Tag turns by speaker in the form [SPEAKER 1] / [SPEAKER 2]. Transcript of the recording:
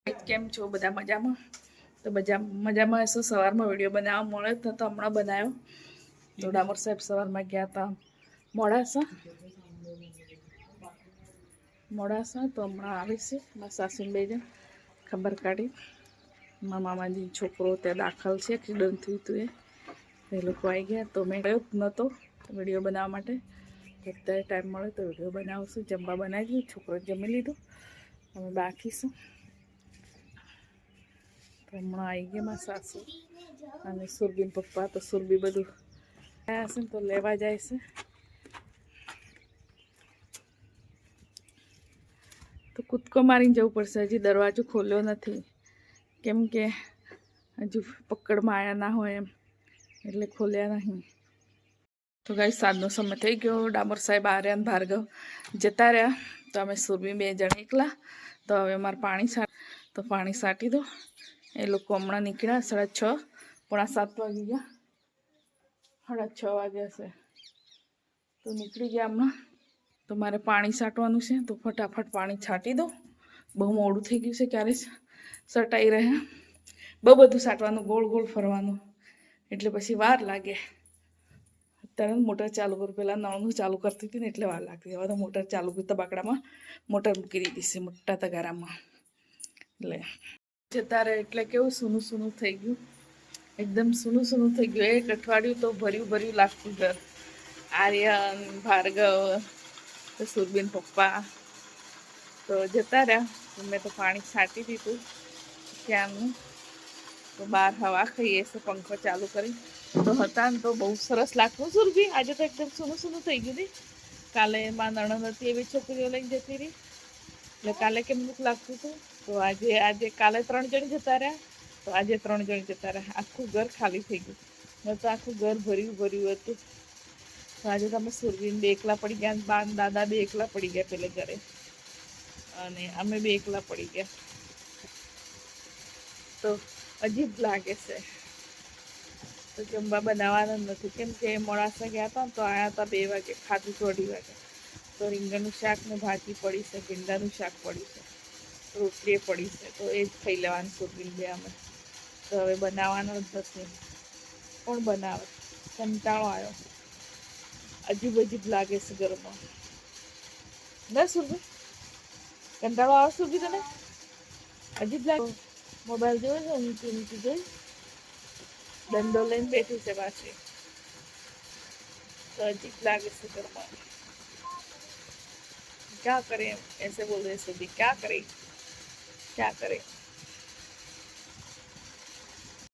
[SPEAKER 1] કેમ છો બધા મજામાં? તો મજામાં હશો. સવારમાં વિડીયો બનાવવા મળે તો હમણાં બનાવ્યો. તો ડામોર સાહેબ સવારમાં ગયા હતા મોડાસા તો હમણાં આવે છે. મારા સાસુ બે જણ ખબર કાઢી. મારા મામાજી છોકરો ત્યાં દાખલ છે, એક્સિડન્ટ થયું હતું એ લોકો આવી ગયા. તો મેં ગયો નહોતો વિડીયો બનાવવા માટે. અત્યારે ટાઈમ મળે તો વિડીયો બનાવશું. જમવા બનાવી દીધું, છોકરો જમી લીધું, અમે બાકી શું. હમણાં આવી ગયા મારા સાસુ અને સુરભીન પપ્પા. તો સુરભી બધું આવ્યા છે ને તો લેવા જાય છે. તો કૂદકો મારીને જવું પડશે. હજી દરવાજો ખોલ્યો નથી, કેમ કે હજુ પકડમાં આવ્યા ના હોય એમ, એટલે ખોલ્યા નહીં. તો ગાઈસ સાંજનો સમય થઈ ગયો. ડામોર સાહેબ આર્યા અને ભાર્ગવ જતા રહ્યા. તો અમે સુરભી બે જણ એકલા. તો હવે અમારે પાણી સાટી દો. એ લોકો હમણાં નીકળ્યા 6:30, 6:45 વાગી ગયા. 6:30 વાગ્યા છે તો નીકળી ગયા હમણાં. તો મારે પાણી છાંટવાનું છે, તો ફટાફટ પાણી છાંટી દો. બહુ મોડું થઈ ગયું છે, ક્યારે છટાઈ રહ્યા. બહુ બધું છાંટવાનું, ગોળ ગોળ ફરવાનું, એટલે પછી વાર લાગે. અત્યારે મોટર ચાલુ કરું, પહેલાં નળનું ચાલુ કરતી હતી ને એટલે વાર લાગતી. હવે તો મોટર ચાલુ કરી તબાકડામાં મોટર મૂકી દીધી છે, મોટા તગારામાં. એટલે જતા રહે એટલે કેવું સૂનું સૂનું થઈ ગયું, એકદમ સૂનું સૂનું થઈ ગયું. એક અઠવાડિયું તો ભર્યું લાગતું ઘર. આર્યન, ભાર્ગવ, તો સુરબીન પપ્પા તો જતા રહ્યા. મેં તો પાણી છાંટી દીધું ત્યાંનું. તો બહાર હવા ખાઈએ છે, પંખો ચાલુ કરી તો હતા ને તો બહુ સરસ લાગતું. સુરભી આજે તો એકદમ સૂનું સૂનું થઈ ગયું. કાલે માં નણંદ હતી, એવી છોકરીઓ લઈને જતી રહી, એટલે કાલે કેમનું લાગતું હતું. તો આજે કાલે 3 જણ જતા રહ્યા, તો આજે 3 જણ જતા રહ્યા. આખું ઘર ખાલી થઈ ગયું. મેં તો આખું ઘર ભર્યું હતું. તો આજે તમે સુરવીન બે એકલા પડી ગયા, બા દાદા બે એકલા પડી ગયા પેલે ઘરે, અને અમે બે એકલા પડી ગયા. તો અજીબ લાગે છે. તો જમવા બનાવવાનું નથી, કેમ કે મોડાસા ગયા હતા તો આવ્યા હતા 2 વાગે, ખાધું તો 2:30 વાગે. તો રીંગણનું શાક ને ભાજી પડી છે, ભીંડાનું શાક પડ્યું છે, રોટલી પડી છે, તો એ જ ખાઈ લેવાનું. સુરવીન બે અમે તો હવે બનાવવાનું જ નથી. કોણ બનાવે? કંટાળો આવ્યો. અજીબ લાગે છે ઘરમાં. ના સુરભી, કંટાળો આવે સુરભી તને? અજીબ લાગે. મોબાઈલ જોયો છે, ઊંચી જોઈ, દંડો લઈને બેઠી છે પાછી. તો अजीब लागे से घरमा. क्या करें, ऐसे बोल रहे सभी, क्या करें.